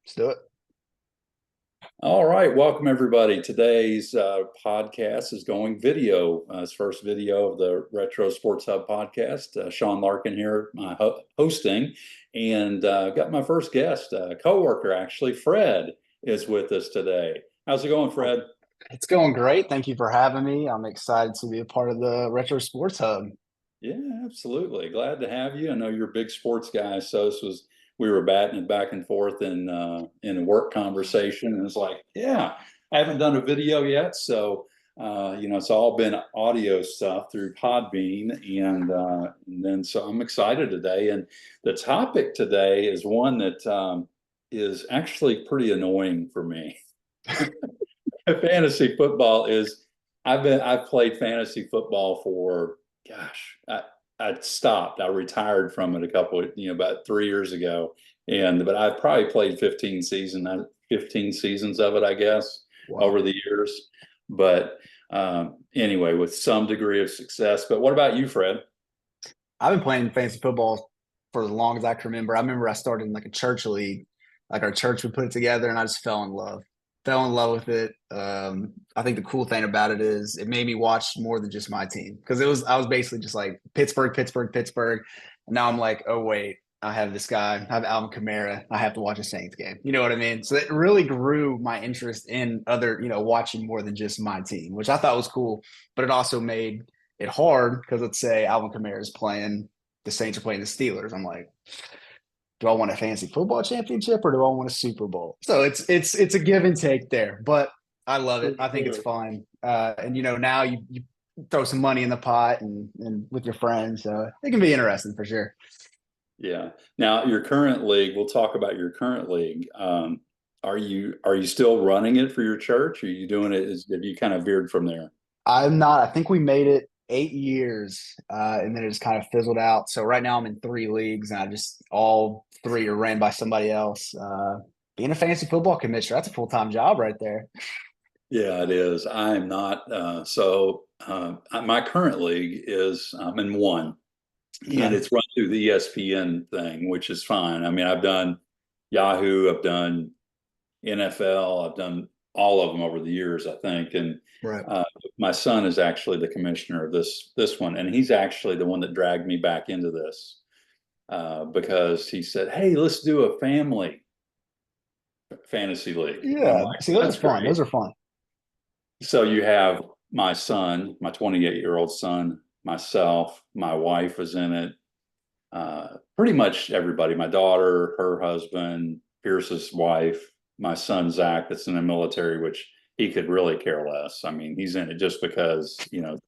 Let's do it. All right, welcome everybody. Today's podcast is going video. It's first video of the Retro Sports Hub podcast. Sean Larkin here, hosting, and got my first guest, coworker actually. Fred is with us today. How's it going, Fred? It's going great. Thank you for having me. I'm excited to be a part of the Retro Sports Hub. Yeah, absolutely. Glad to have you. I know you're a big sports guy, so this was we were batting it back and forth in a work conversation, and it's like, yeah, I haven't done a video yet, so it's all been audio stuff through Podbean, and then so I'm excited today. And the topic today is one that is actually pretty annoying for me. Fantasy football is. I've played fantasy football for gosh, I stopped. I retired from it about 3 years ago, but I've probably played 15 seasons of it, I guess, Wow. over the years. But anyway, with some degree of success. But what about you, Fred? I've been playing fantasy football for as long as I can remember. I remember I started in like a church league, like our church would put it together, and I just fell in love. Fell in love with it. I think the cool thing about it is it made me watch more than just my team because I was basically just like Pittsburgh, Pittsburgh, Pittsburgh, and now I'm like, oh wait, I have this guy, I have Alvin Kamara, I have to watch a Saints game. You know what I mean? So it really grew my interest in other, watching more than just my team, which I thought was cool, but it also made it hard because let's say Alvin Kamara is playing, the Saints are playing the Steelers. I'm like, do I want a fantasy football championship or do I want a Super Bowl? So it's a give and take there, but I love For it. I think it's sure. fun. And now you throw some money in the pot and with your friends, so it can be interesting for sure. Yeah. Now, your current league, we'll talk about your current league. Are you still running it for your church? Or are you doing it? Have you kind of veered from there? I'm not. I think we made it 8 years, and then it just kind of fizzled out. So right now I'm in three leagues, and I just all three are ran by somebody else. Being a fantasy football commissioner, that's a full-time job right there. Yeah, it is. I am not. My current league is I'm in one, and Okay. it's run through the ESPN thing, which is fine. I mean, I've done Yahoo, I've done NFL, I've done all of them over the years, I think. And Right. uh, my son is actually the commissioner of this one, and he's actually the one that dragged me back into this because he said, "Hey, let's do a family fantasy league." And I'm Yeah. like, See, those "That's are fun. great." Those are fun. So you have my son, my 28-year-old son, myself, my wife is in it. Pretty much everybody, my daughter, her husband, Pierce's wife, my son Zach, that's in the military, which he could really care less. I mean, he's in it just because,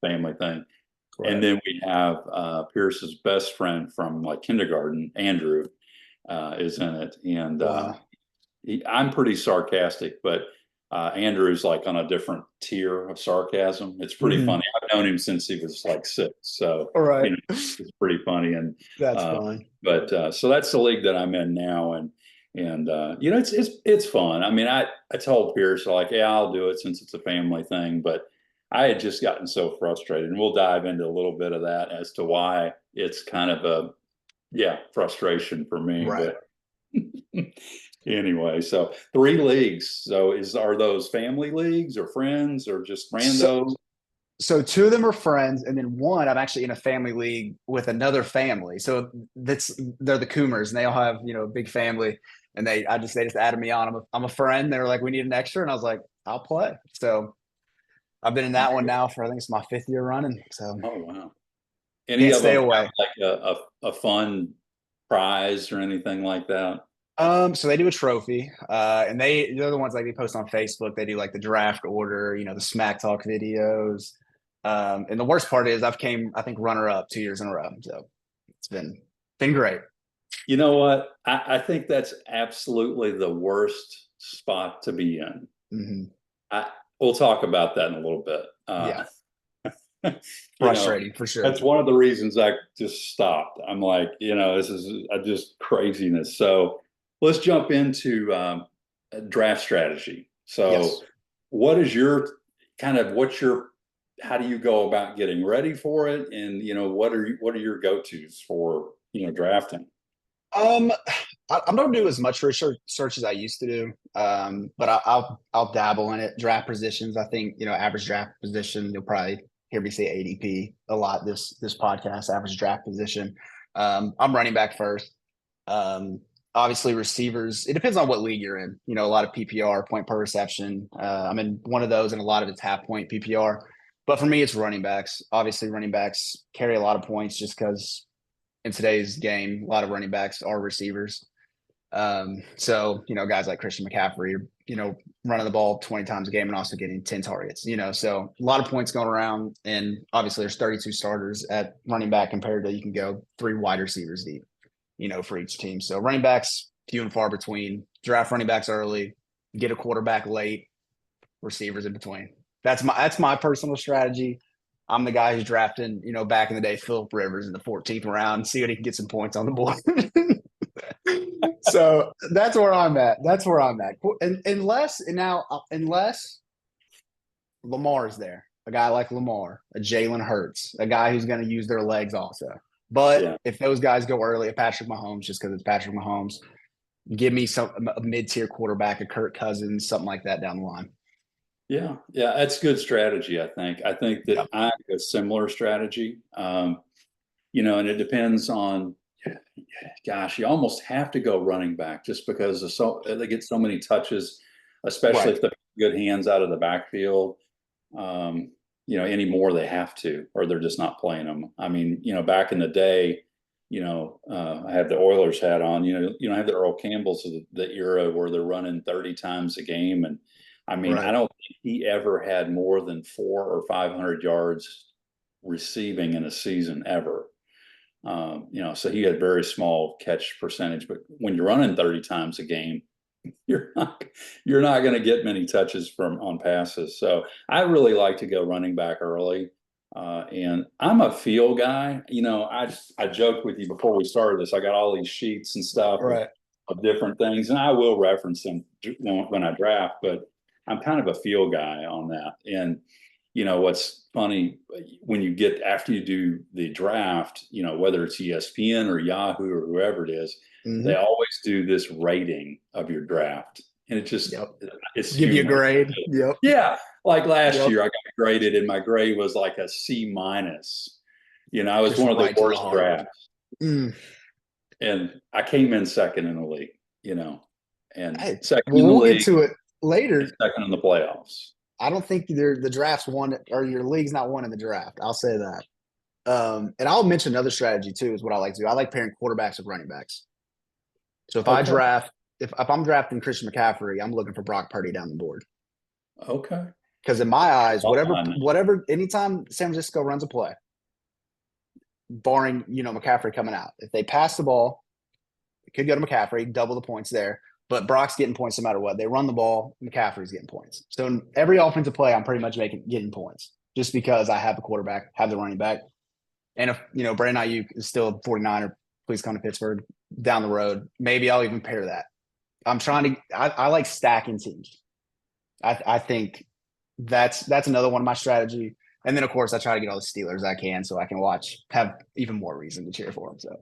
family thing. And Right. then we have Pierce's best friend from like kindergarten, Andrew, is in it. And Wow. I'm pretty sarcastic, but Andrew's like on a different tier of sarcasm. It's pretty Mhm. funny. I've known him since he was like 6, so All right. it's pretty funny. And That's uh, fun. so that's the league that I'm in now, and it's fun. I mean, I told Pierce like, yeah, I'll do it since it's a family thing, but I had just gotten so frustrated, and we'll dive into a little bit of that as to why it's kind of a frustration for me, Right. but. Anyway, so 3 leagues. So are those family leagues or friends or just So randos? so two of them are friends, and then one I'm actually in a family league with another family. So they're the Coomers, and they all have a big family, and they just added me on. I'm a friend. They were like, we need an extra, and I was like, I'll play. So I've been in that one now for I think it's my fifth year running. So Oh wow. Any can't of stay them have away. like a fun prize or anything like that? So they do a trophy, and they're the ones like they post on Facebook. They do like the draft order, the Smack Talk videos. And the worst part is I've came I think runner up 2 years in a row. So it's been great. You know what? I think that's absolutely the worst spot to be in. Hmm. I we'll talk about that in a little bit. Yeah, You know, frustrating for sure. that's one of the reasons I just stopped. I'm like, this is just craziness. So let's jump into draft strategy. So, Yes. what is your what's your how do you go about getting ready for it? And what are your go tos for drafting? Um, I don't do as much research search as I used to do, but I'll dabble in it. Draft positions, I think average draft position. You'll probably hear me say ADP a lot this podcast. Average draft position. I'm running back first. Obviously, receivers. It depends on what league you're in. A lot of PPR, point per reception. I'm in one of those, and a lot of it's half point PPR. But for me, it's running backs. Obviously, running backs carry a lot of points just because in today's game, a lot of running backs are receivers. So, guys like Christian McCaffrey are, running the ball 20 times a game and also getting 10 targets, so a lot of points going around. And obviously there's 32 starters at running back compared to you can go 3 wide receivers deep, for each team. So running backs, few and far between. Draft running backs early, get a quarterback late, receivers in between. That's my personal strategy. I'm the guy who's drafting, back in the day, Philip Rivers in the 14th round, see what he can get some points on the board. So that's where I'm at. And unless Lamar is there, a guy like Lamar, a Jalen Hurts, a guy who's going to use their legs also. But if those guys go early, a Patrick Mahomes, just because it's Patrick Mahomes, give me a mid-tier quarterback, a Kirk Cousins, something like that down the line. Yeah, that's good strategy. I think that I have a similar strategy. And it depends on. Gosh, you almost have to go running back just because they get so many touches, especially if they're good hands out of the backfield. Anymore they have to, or they're just not playing them. I mean, back in the day, I had the Oilers hat on. I have the Earl Campbells of the era where they're running 30 times a game, and I mean, I don't think he ever had more than 400 or 500 yards receiving in a season ever. So he had very small catch percentage, but when you're running 30 times a game, you're not going to get many touches on passes. So I really like to go running back early. And I'm a feel guy. I joked with you before we started this. I got all these sheets and stuff of different things, and I will reference them when I draft, but I'm kind of a feel guy on that. And what's funny when you get after you do the draft, whether it's ESPN or Yahoo or whoever it is, they always do this rating of your draft, and it just it's give you a grade. Yeah, like last year I got graded, and my grade was like a C minus. I was just one of the worst drafts, and I came in second in the league. And second in the league. We'll get to it later. Second in the playoffs. I don't think the draft's won or your league's not won in the draft. I'll say that. And I'll mention another strategy too, is what I like to do. I like pairing quarterbacks with running backs. So if I'm drafting Christian McCaffrey, I'm looking for Brock Purdy down the board. Okay. Because in my eyes, anytime San Francisco runs a play, barring, McCaffrey coming out, if they pass the ball, it could go to McCaffrey, double the points there. But Brock's getting points no matter what. They run the ball, McCaffrey's getting points. So in every offensive play, I'm pretty much getting points just because I have the quarterback, have the running back. And if, Brandon Ayuk is still a 49er, please come to Pittsburgh down the road. Maybe I'll even pair that. I like stacking teams. I think that's another one of my strategy. And then, of course, I try to get all the Steelers I can so I can have even more reason to cheer for them. So,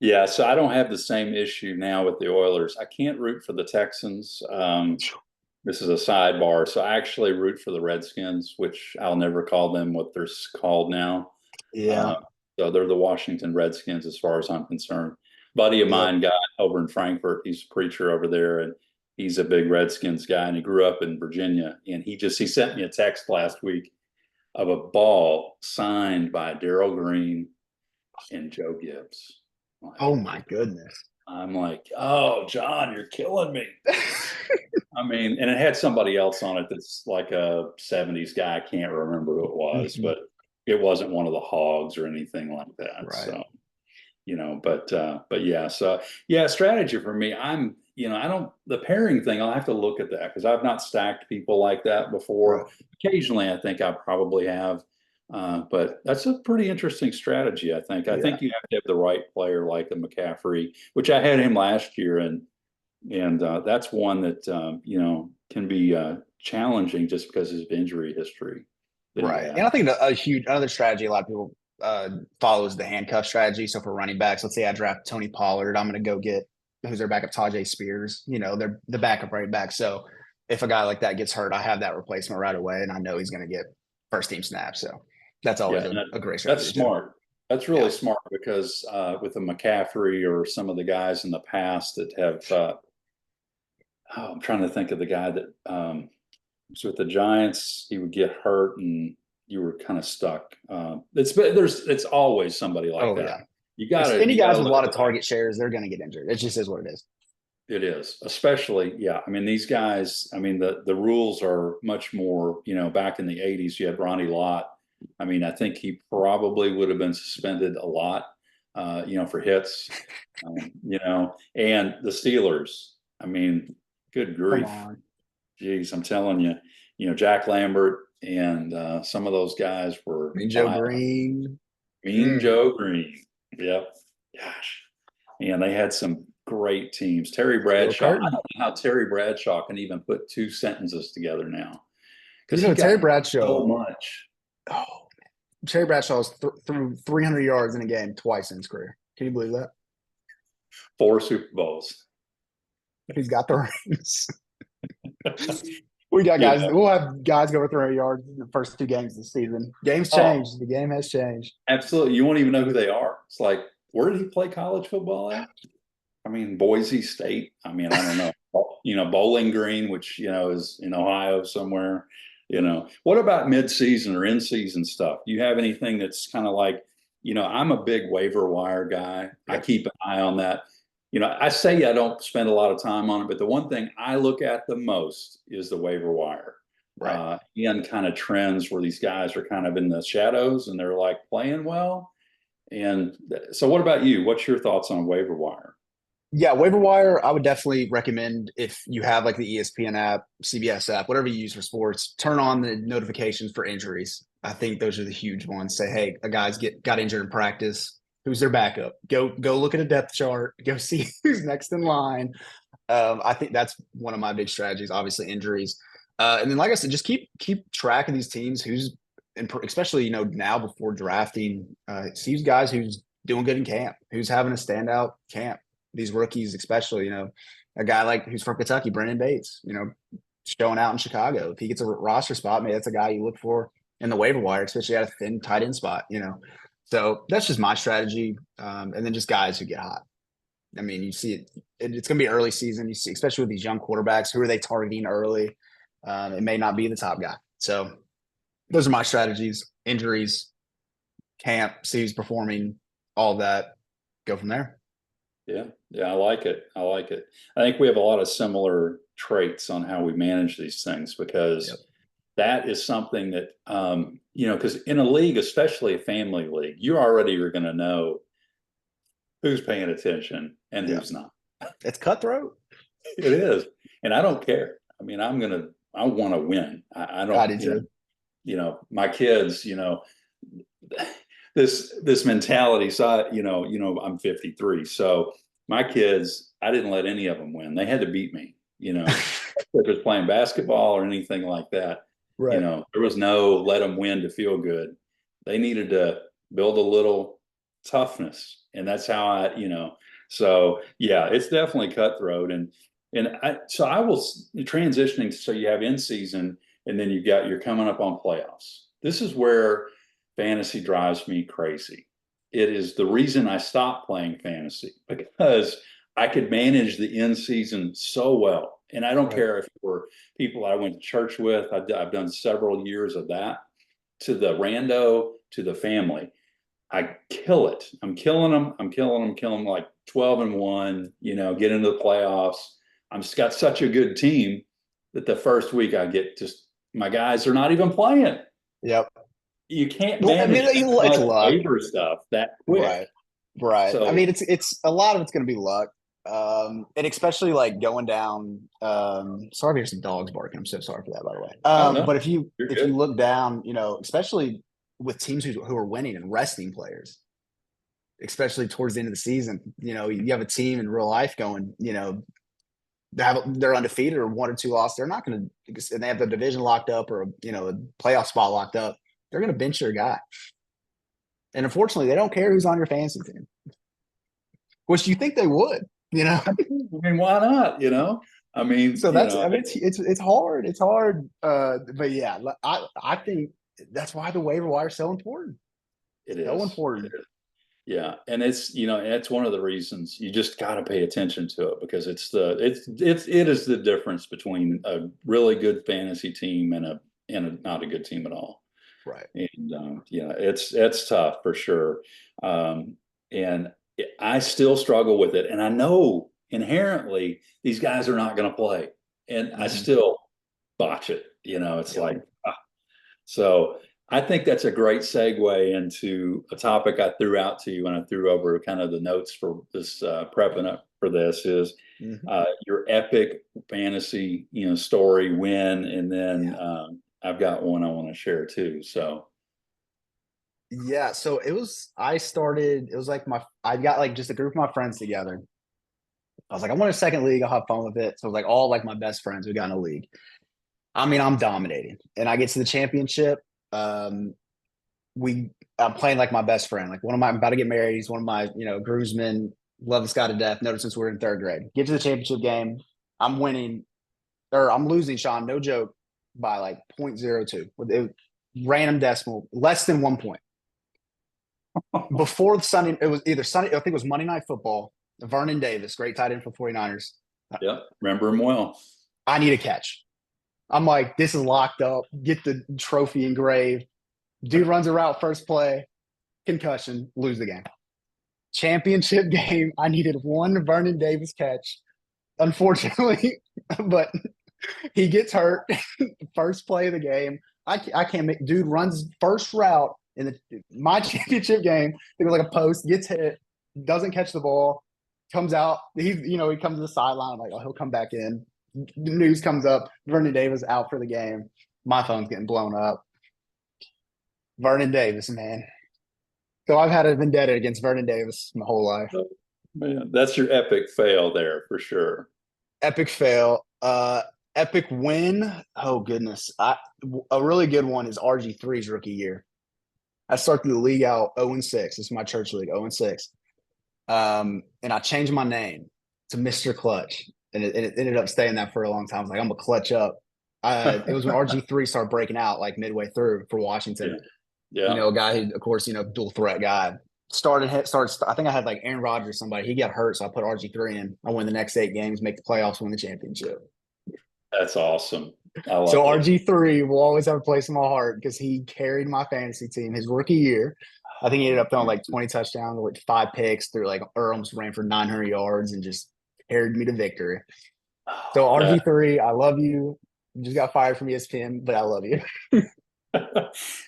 Yeah, so I don't have the same issue now with the Oilers. I can't root for the Texans. This is a sidebar. So I actually root for the Redskins, which I'll never call them what they're called now. Yeah. So they're the Washington Redskins as far as I'm concerned. Buddy of mine got over in Frankfurt. He's a preacher over there, and he's a big Redskins guy, and he grew up in Virginia. And he sent me a text last week of a ball signed by Darryl Green and Joe Gibbs. Oh my goodness. I'm like, oh, John, you're killing me. I mean, and it had somebody else on it that's like a 70s guy. I can't remember who it was, but it wasn't one of the Hogs or anything like that. Right. So, but yeah. So yeah, strategy for me, the pairing thing, I'll have to look at that because I've not stacked people like that before. Right. Occasionally, I think I probably have. But that's a pretty interesting strategy, I think. I think you have to have the right player like a McCaffrey, which I had him last year, and that's one that can be challenging just because of his injury history. Right, and I think another strategy a lot of people follows the handcuff strategy. So for running backs, let's say I draft Tony Pollard, I'm going to go get who's their backup, Tajay Spears. They're the backup running back. So if a guy like that gets hurt, I have that replacement right away, and I know he's going to get first team snaps. So that's Yeah, always and a great that's strategy too. smart. That's really Yeah. smart because with the McCaffrey or some of the guys in the past that have, I'm trying to think of the guy that was with the Giants. He would get hurt, and you were kind of stuck. It's always somebody like Oh that. yeah. You It's gotta any you gotta guys with a look lot at of the back. target shares, they're going to get injured. It just is what it is. It is, especially, yeah. I mean, these guys, I mean, the rules are much more, back in the 80s, you had Ronnie Lott. I mean, I think he probably would have been suspended a lot, for hits, and the Steelers. I mean, good Come grief. on. Geez, I'm telling you, Jack Lambert and some of those guys I were mean, Joe violent. Green. Mean Mm. Joe Green. Yep. Gosh. And they had some great teams. Terry Steel Bradshaw. I curtain. don't know how Terry Bradshaw can even put two sentences together now because he Terry got so Bradshaw. much. Oh, Terry Bradshaw's threw 300 yards in a game twice in his career. Can you believe that? Four Super Bowls. He's got the rings. We got You guys. know, We'll have guys go over 300 yards in the first two games of the season. Game's oh, changed. The game has changed. absolutely. You won't even know who they are. It's like, where did he play college football at? I mean, Boise State. I mean, I don't know. Bowling Green, which is in Ohio somewhere. What about mid-season or in-season stuff? Do you have anything that's kind of like, I'm a big waiver wire guy. I Yep. keep an eye on that. I say I don't spend a lot of time on it, but the one thing I look at the most is the waiver wire. Right. And kind of trends where these guys are kind of in the shadows and they're like playing well. And so, what about you? What's your thoughts on waiver wire? Yeah, waiver wire, I would definitely recommend if you have like the ESPN app, CBS app, whatever you use for sports, turn on the notifications for injuries. I think those are the huge ones. Say, hey, a guy's got injured in practice. Who's their backup? Go look at a depth chart. Go see who's next in line. I think that's one of my big strategies. Obviously, injuries, and then like I said, just keep track of these teams. Who's especially now before drafting, see these guys who's doing good in camp, who's having a standout camp. These rookies, especially, a guy like who's from Kentucky, Brendan Bates, showing out in Chicago. If he gets a roster spot, maybe that's a guy you look for in the waiver wire, especially at a thin tight end spot. So that's just my strategy. And then just guys who get hot. I mean, you see it's going to be early season. You see, especially with these young quarterbacks, who are they targeting early? It may not be the top guy. So those are my strategies: injuries, camp, see who's performing, all that. Go from there. Yeah, yeah, I like it. I like it. I think we have a lot of similar traits on how we manage these things Yep. because that is something that because in a league, especially a family league, you already are going to know who's paying attention and Yeah. who's not. It's cutthroat. It is, and I don't care. I mean, I want to win. I I don't, do too. my kids, this mentality. So I'm 53. So my kids, I didn't let any of them win. They had to beat me, if it was playing basketball or anything like that. Right. There was no let them win to feel good. They needed to build a little toughness. And that's how so yeah, it's definitely cutthroat. So I will transitioning. So you have in season and then you're coming up on playoffs. This is where fantasy drives me crazy. It is the reason I stopped playing fantasy because I could manage the in season so well. And I don't Right. care if it were people I went to church with. I've done several years of that to the rando to the family. I kill it. I'm killing them. I'm killing them like 12-1, get into the playoffs. I'm just got such a good team that the first week I get just my guys are not even playing. Yep. You can't Well, I manage mean, that it's much luck. waiver stuff that quick. Right. Right. I So mean, it's a lot of it's going to be luck. And especially like going down. Sorry to hear some dogs barking. I'm so sorry for that, by the way. oh no, But if you you're if you good. look down, especially with teams who are winning and resting players, especially towards the end of the season, you have a team in real life going, they're undefeated or one or two losses. They're not going to, and they have the division locked up or a playoff spot locked up. They're going to bench their guy. And unfortunately, they don't care who's on your fantasy team, which you think they would, you know? I mean, why not? I mean, So that's, I mean, it's hard. It's hard. But yeah, I think that's why the waiver wire is so important. it So is. important. Yeah, and it's one of the reasons you just got to pay attention to it because it is the difference between a really good fantasy team and a not a good team at all. Right. And yeah, it's tough for sure. And I still struggle with it, and I know inherently these guys are not going to play, and I Mm-hmm. still botch it. It's Yep. like so. I think that's a great segue into a topic I threw out to you when I threw over kind of the notes for this prepping up for this is Mm-hmm. your epic fantasy, story win, and then Yeah. I've got one I want to share too. So Yeah. So it was like I got like just a group of my friends together. I was like, I want a second league. I'll have fun with it. So it was like all like my best friends, we got in a league. I mean, I'm dominating. And I get to the championship. Um, I'm playing like my best friend. Like I'm about to get married. He's one of my, groomsmen. Love this guy to death. Noticed since we're in third grade. Get to the championship game. I'm winning, or I'm losing, Sean, no joke, by like 0.02. It, random decimal, less than 1 point. Before the Sunday, it was either Sunday, I think it was Monday Night Football. Vernon Davis, great tight end for 49ers. yeah, remember him well. I need a catch. I'm like, this is locked up. Get the trophy engraved. Dude runs a route first play, concussion, lose the game. Championship game, I needed one Vernon Davis catch, unfortunately, but he gets hurt. First play of the game. I can't make. Dude runs first route in my championship game. It was like a post, gets hit, doesn't catch the ball, comes out. He comes to the sideline. I'm like, oh, he'll come back in. The news comes up. Vernon Davis out for the game. My phone's getting blown up. Vernon Davis, man. So I've had a vendetta against Vernon Davis my whole life. Oh, man, that's your epic fail there for sure. Epic fail. Epic win. Oh goodness. A really good one is RG3's rookie year. I started the league out 0-6. This is my church league, 0-6. And I changed my name to Mr. Clutch. And it ended up staying that for a long time. I was like, I'm gonna clutch up. It was when RG3 started breaking out like midway through for Washington. Yeah. A guy who, of course, dual threat guy. Started. I think I had like Aaron Rodgers, somebody. He got hurt, so I put RG3 in. I win the next 8 games, make the playoffs, win the championship. That's awesome. I love So it. RG3 will always have a place in my heart because he carried my fantasy team his rookie year. I think he ended up throwing like 20 touchdowns, like 5 picks, through like almost ran for 900 yards and just carried me to victory. So That RG3, I love you. You just got fired from ESPN, but I love you.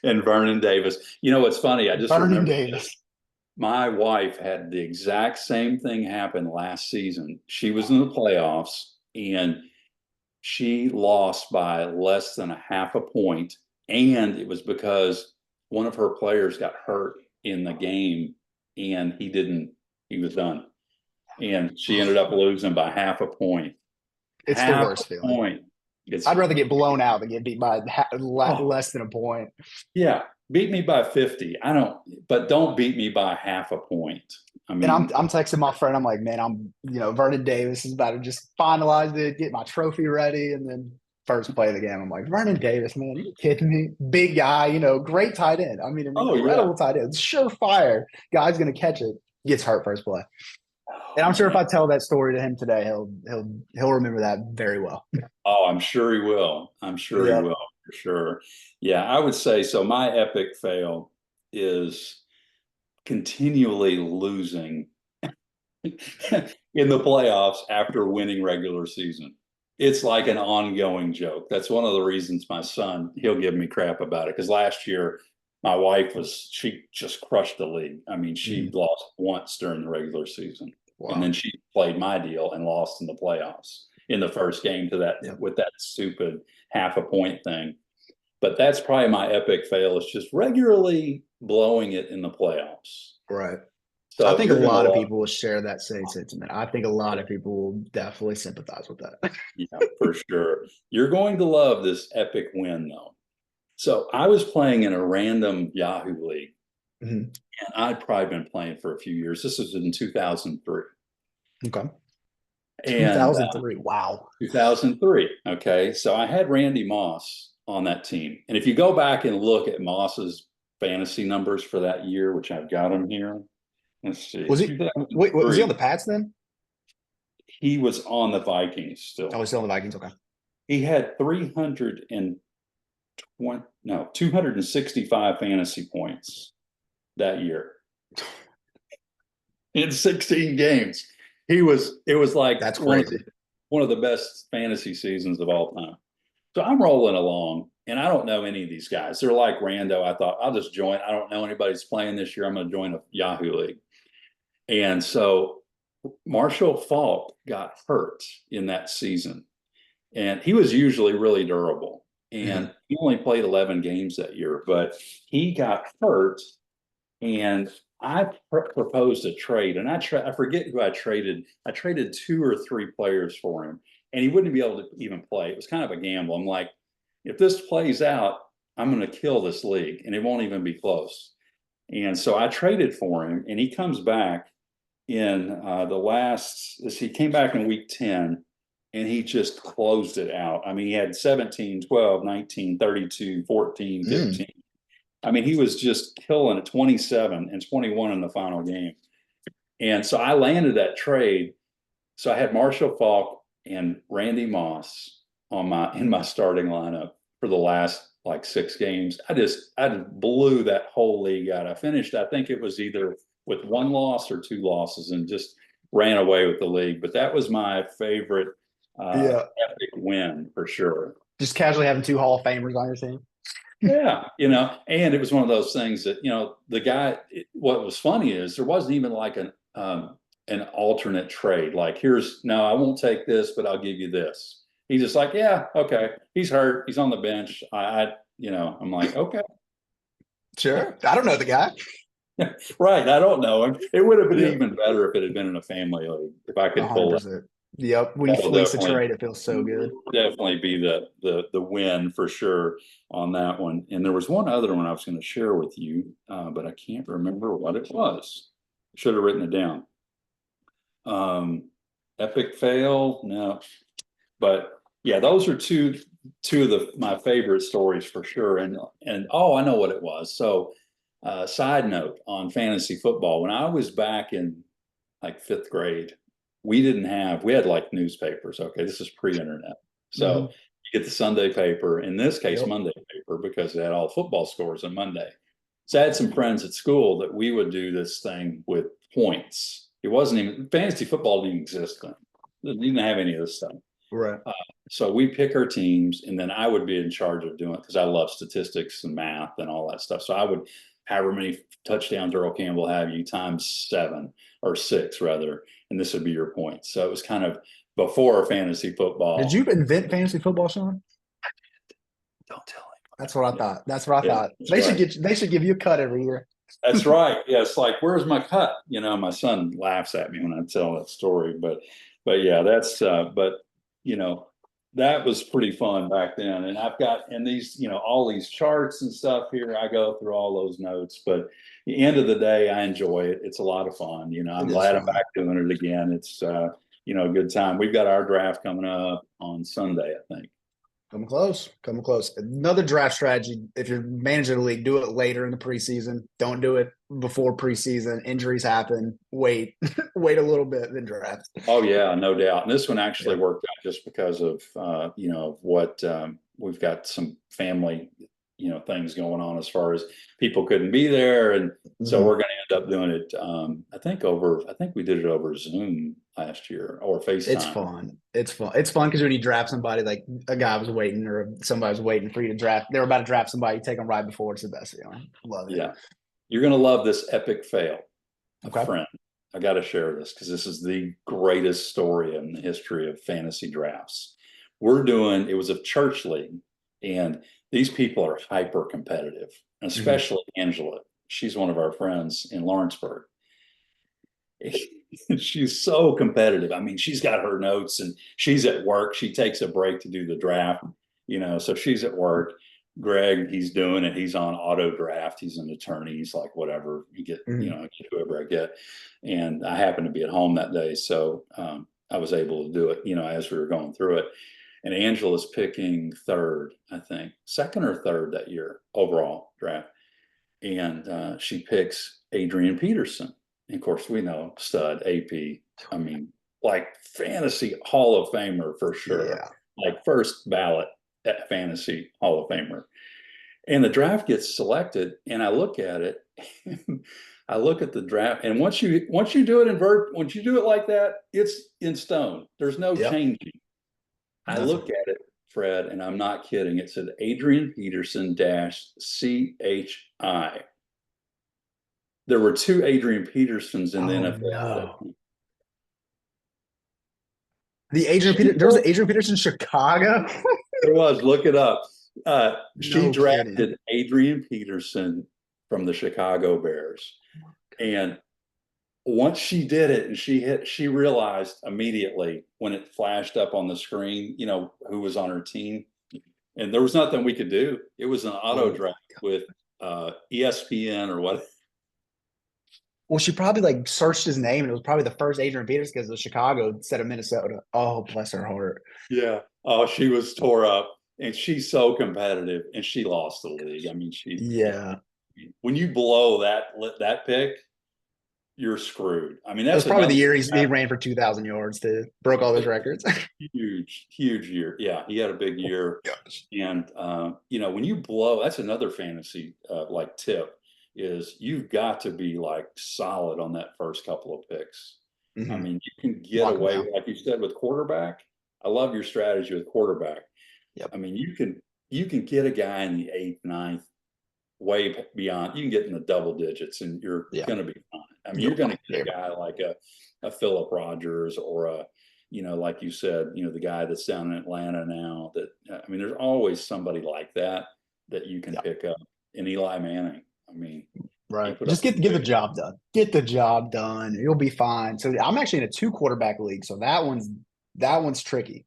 and Vernon Davis. What's funny? I just Vernon remember Davis. this. My wife had the exact same thing happen last season. She was in the playoffs and she lost by less than a half a point. And it was because one of her players got hurt in the game and he was done. And she ended up losing by half a point. It's the Half worst a feeling. point. I'd rather get blown out than get beat by Oh, less than a point. yeah, beat me by 50. But don't beat me by half a point. I And I'm mean, I'm texting my friend. I'm like, man, Vernon Davis is about to just finalize it, get my trophy ready, and then first play of the game, I'm like, Vernon Davis, man, are you kidding me? Big guy, great tight end. I mean, an oh yeah. incredible tight end, surefire. Guy's gonna catch it. Gets hurt first play. Oh And I'm sure if man. I tell that story to him today, he'll remember that very well. Oh, I'm sure he will. I'm sure he Yeah. will for sure. Yeah, I would say so. My epic fail is continually losing in the playoffs after winning regular season. It's like an ongoing joke. That's one of the reasons my son, he'll give me crap about it. Because last year, my wife she just crushed the league. I mean, she Mhm. lost once during the regular season. And Wow. then she played my deal and lost in the playoffs in the first game to that Yeah. with that stupid half a point thing. But that's probably my epic fail is just regularly blowing it in the playoffs. Right. I So think a you're gonna lot of love, people will share that same sentiment. I think a lot of people will definitely sympathize with that. yeah, for sure. You're going to love this epic win though. So I was playing in a random Yahoo league Mhm. And I'd probably been playing for a few years. This was in 2003. Okay. And 2003. Wow. 2003. Okay. So I had Randy Moss on that team. And if you go back and look at Moss's fantasy numbers for that year, which I've got them here, let's see, Was he? Wait, was he on 2003, the Pats then? he was on the Vikings Oh, still. he's still on the Vikings. Okay. He had 320, no, 265 fantasy points that year in 16 games. It was like That's crazy. one of the best fantasy seasons of all time. So I'm rolling along, and I don't know any of these guys. They're like rando. I thought I'll just join. I don't know anybody's playing this year. I'm going to join a Yahoo League. And so Marshall Falk got hurt in that season, and he was usually really durable. Mhm. And he only played 11 games that year, but he got hurt, and I proposed a trade, and I forget who I traded. I traded two or three players for him, and he wouldn't be able to even play. It was kind of a gamble. I'm like, if this plays out, I'm going to kill this league, and it won't even be close. And so I traded for him, and he comes back in he came back in week 10, and he just closed it out. I mean, he had 17, 12, 19, 32, 14, Mm. 15. I mean, he was just killing it, 27 and 21 in the final game. And so I landed that trade. So I had Marshall Falk and Randy Moss in my starting lineup for the last like 6 games. I blew that whole league out. I finished, I think it was either with one loss or two losses, and just ran away with the league. But that was my favorite Yeah. epic win for sure. Just casually having two Hall of Famers on your team. Yeah, and it was one of those things that, the guy, what was funny is there wasn't even like an alternate trade. Like, no, I won't take this, but I'll give you this. He's just like, yeah, okay. He's hurt. He's on the bench. I'm like, okay. Sure. I don't know the guy. Right. I don't know him. It would have been Yep. even better if it had been in a family league, if I could pull it. 100%. Yep. When you That'll fleece a definitely trade, it feels so good. definitely be the win for sure on that one. And there was one other one I was going to share with you, but I can't remember what it was. Should have written it down. Epic fail, no, but yeah, those are two of my favorite stories for sure. And oh, I know what it was. So, side note on fantasy football, when I was back in like fifth grade, we had like newspapers. Okay, this is pre-internet. So Mhm. you get the Sunday paper, in this case, Yep. Monday paper, because it had all football scores on Monday. So I had some friends at school that we would do this thing with points. It wasn't even fantasy football didn't exist then. It didn't have any of this stuff. Right. Uh, so we pick our teams, and then I would be in charge of doing it because I love statistics and math and all that stuff. So I would, however many touchdowns Earl Campbell have you, times 7 or 6 rather, and this would be your points. So it was kind of before fantasy Did football. you invent fantasy football, Sean? Don't tell That's what I him. thought. That's what I Yeah, thought. that's right. They should give you a cut every year. That's right. Yeah, it's like, where's my cut? My son laughs at me when I tell that story, but yeah, that's but you know, that was pretty fun back then. And I've got and these, all these charts and stuff here. I go through all those notes, but at the end of the day, I enjoy it. It's a lot of fun. I'm It is glad I'm fun. back doing it again. It's a good time. We've got our draft coming up on Sunday, I think. Coming close. Coming close. Another draft strategy. If you're managing the league, do it later in the preseason. Don't do it before preseason. Injuries happen. Wait. Wait a little bit, then draft. Oh yeah, no doubt. And this one actually Yeah. worked out just because of what we've got some family things going on as far as people couldn't be there, and so Mhm. we're going to end up doing it. I think we did it over Zoom last year or It's FaceTime. fun. It's fun. It's fun because when you draft somebody, like a guy was waiting or somebody was waiting for you to draft, they were about to draft somebody, you take them right before. It's the best feeling. Love it. Yeah, you're going to love this epic fail, Okay. friend. I got to share this because this is the greatest story in the history of fantasy drafts. It was a church league, and these people are hyper competitive, Mhm. especially Angela. She's one of our friends in Lawrenceburg. She's so competitive. I mean, she's got her notes and she's at work. She takes a break to do the draft, so she's at work. Greg, he's doing it. He's on auto draft. He's an attorney. He's like, whatever you get, Mhm. I get whoever I get. And I happened to be at home that day. So I was able to do it, as we were going through it. And Angela's picking third, I think, second or third that year overall draft. And she picks Adrian Peterson. And of course, we know stud AP. I mean, like fantasy Hall of Famer for sure. Yeah. Like first ballot at fantasy Hall of Famer. And the draft gets selected, and I look at it. I look at the draft, and once you do it once you do it like that, it's in stone. There's no Yep. changing. I Nothing. look at it, Fred, and I'm not kidding. It said Adrian Peterson dash CHI. There were two Adrian Petersons in the Oh NFL. no. There was an Adrian Peterson in Chicago. There was, look it up. She No kidding. drafted Adrian Peterson from the Chicago Bears. And once she did it and she realized immediately when it flashed up on the screen, who was on her team. And there was nothing we could do. It was an auto draft with ESPN or what. Well, she probably like searched his name and it was probably the first Adrian Peterson because of Chicago instead of Minnesota. Oh, bless her heart. Yeah. Oh, she was tore up and she's so competitive and she lost the league. I mean, Yeah. when you blow that pick, you're screwed. I mean, It was that's probably the another year he ran for 2,000 yards too. Broke all those records. huge year. Yeah, he had a big year. Gosh. And when you blow, that's another fantasy like tip is you've got to be like solid on that first couple of picks. I Mm-hmm. mean, you can get Lock him away, down. like you said, with quarterback. I love your strategy with quarterback. Yep. I mean, you can get a guy in the eighth, ninth, way beyond. You can get in the double digits, and you're Yeah. going to be fine. I mean, You're you're going fine. to get a guy like a Philip Rogers or like you said, the guy that's down in Atlanta now. That I mean, there's always somebody like that you can Yeah. pick up. And Eli Manning. I mean, he Right. put Just up get the job done. Get the job done. You'll be fine. So I'm actually in a 2 quarterback league. So that one's tricky. okay.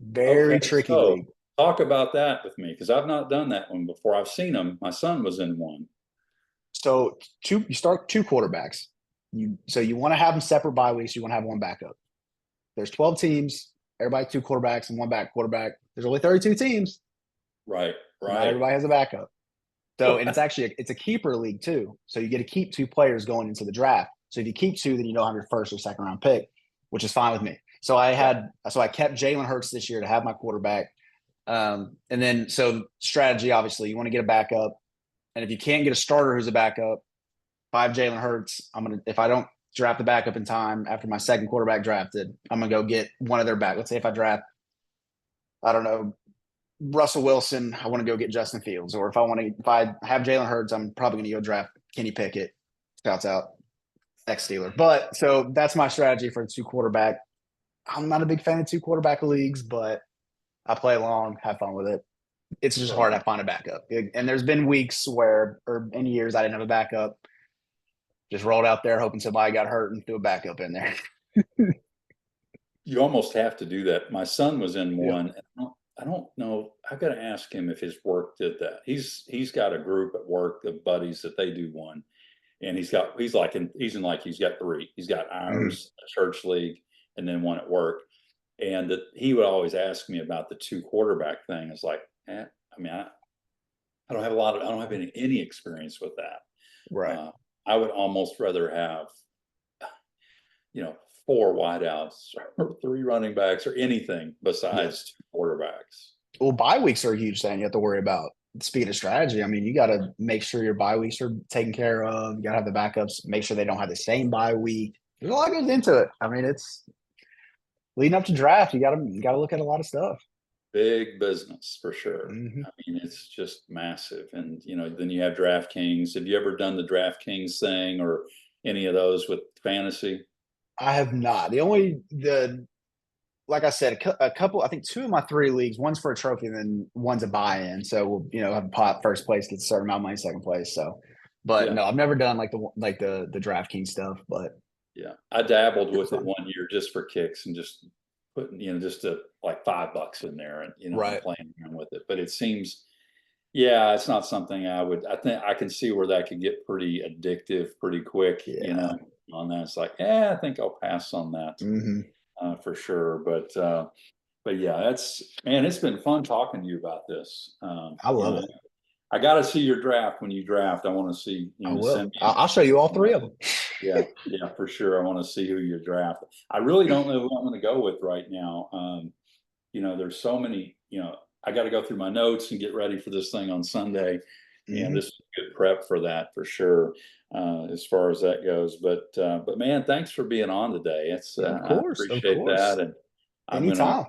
Very tricky So league. talk about that with me because I've not done that one before. I've seen them. My son was in one. So you start 2 quarterbacks. You want to have them separate bye weeks. You want to have one backup. There's 12 teams. Everybody 2 quarterbacks and one back quarterback. There's only 32 teams. Right. Not Right. everybody has a backup. So, and it's a keeper league too. So you get to keep 2 players going into the draft. So if you keep 2, then you don't have your first or second round pick, which is fine with me. So I kept Jalen Hurts this year to have my quarterback. And then so strategy, obviously, you want to get a backup. And if you can't get a starter who's a backup, if I have Jalen Hurts, if I don't draft the backup in time after my second quarterback drafted, I'm gonna go get one of their back. Let's say if I draft, I don't know, Russell Wilson, I want to go get Justin Fields. Or if I have Jalen Hurts, I'm probably going to go draft Kenny Pickett. Shouts out, ex-Steeler. But so that's my strategy for 2 quarterback. I'm not a big fan of 2 quarterback leagues, but I play along, have fun with it. It's just hard to find a backup. And there's been weeks or in years I didn't have a backup. Just rolled out there hoping somebody got hurt and threw a backup in there. You almost have to do that. My son was in Yep. one. I don't know. I've got to ask him if his work did that. He's got a group at work of buddies that they do one, and he's got 3. He's got Mhm. ours, a church league, and then one at work. And he would always ask me about the 2 quarterback thing. It's like, I mean, I don't have I don't have any experience with that. Right. I would almost rather have, 4 wideouts or 3 running backs or anything besides 2 quarterbacks. Well, bye weeks are a huge thing you have to worry about. Speed of strategy. I mean, you got to make sure your bye weeks are taken care of. You got to have the backups, make sure they don't have the same bye week. There's a lot goes into it. I mean, it's leading up to draft. You got to look at a lot of stuff. Big business for sure. Mm-hmm. I mean, it's just massive. And, then you have DraftKings. Have you ever done the DraftKings thing or any of those with fantasy? I have not. Like I said, a couple. I think 2 of my 3 leagues. One's for a trophy, and then one's a buy-in. So we'll have a pot. First place gets a certain amount of money. Second place. So, but Yeah. no, I've never done like the DraftKings stuff. But Yeah. I dabbled with it fun. one year just for kicks and just putting, just like $5 in there and, Right. playing around with it. But it seems Yeah, it's not something I think I can see where that could get pretty addictive pretty quick, Yeah. on that. It's like, yeah, I think I'll pass on that, Hmm. for sure. But yeah, man, it's been fun talking to you about this. I love it. I got to see your draft when you draft. I want to see, I send will. me. I'll show you all three of them. Yeah, yeah, for sure. I want to see who you draft. I really don't know who I'm going to go with right now. There's so many, I got to go through my notes and get ready for this thing on Sunday. And Hmm. this is good prep for that for sure, as far as that goes. But man, thanks for being on today. Of I course. Of appreciate that. course. And I'm going to, Anytime.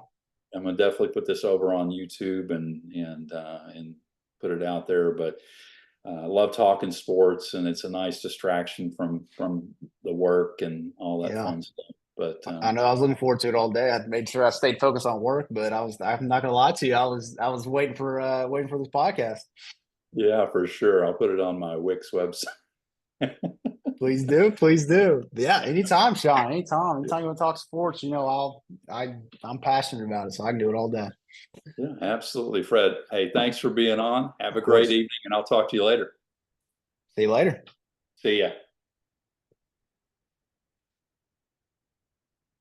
I'm gonna definitely put this over on YouTube and put it out there. But I love talking sports, and it's a nice distraction from the work and all that Yeah. fun stuff. But I know I was looking forward to it all day. I made sure I stayed focused on work, but I'm not gonna lie to you. I was waiting for this podcast. yeah, for sure, I'll put it on my Wix website. Please do, please do. Yeah, anytime, Sean. Anytime. Anytime you want to talk sports, I'm passionate about it, so I can do it all day. Yeah, absolutely, Fred. Hey, thanks for being on. Have Of a great course. evening, and I'll talk to you later. See you later. See ya.